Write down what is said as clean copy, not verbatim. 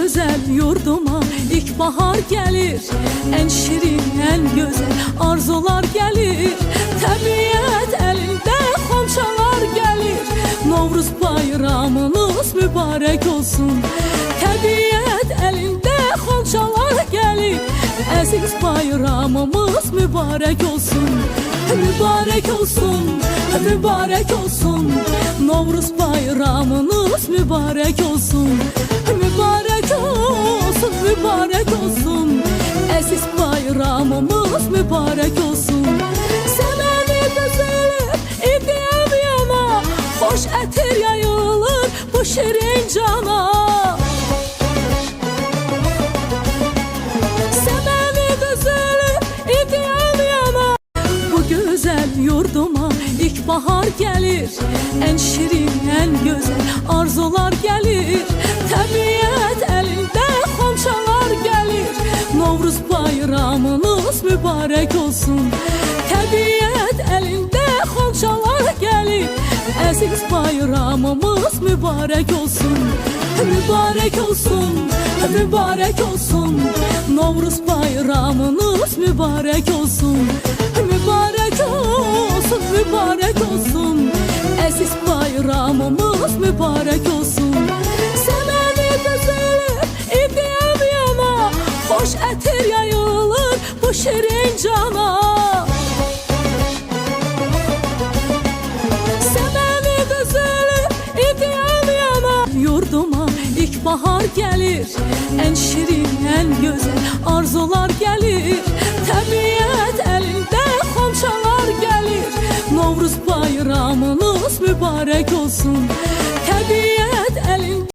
güzel yurduma ilkbahar gelir. En şirin, en güzel arzular gelir. Təbiət elinde xonçalar gelir. Novruz bayramınız mübarek olsun. Təbiət elinde xonçalar gelir. Əziz bayramımız mübarek olsun. Mübarek olsun, mübarek olsun. Novruz bayramınız mübarek olsun. Mübarek olsun, mübarek olsun. Əziz bayramımız mübarek olsun. Səməni düzülür, idiyəm yana. Xoş ətir yayılır bu şirin cana. Səməni düzülür, idiyəm yana. Bu güzel yurduma ilkbahar gelir. En şirin, en güzel arzular gelir. Təbiət elinde xonçalar gelir. Novruz bayramınız mübarek olsun. Təbiət elinde xonçalar gelir. Əziz bayramımız mübarek olsun. Mübarek olsun, mübarek olsun. Novruz bayramınız mübarek olsun. Mübarek olsun, mübarek olsun. Əziz bayramımız mübarek olsun. Səməni düzülür, idiyəm yana. Xoş ətir yayılır bu şirin cana. Səməni düzülür, idiyəm yana. Yurduma ilkbahar gelir. En şirin, en güzel arzular gelir. Təbiət elinde xonçalar gelir. Novruz bayramınız mübarek olsun.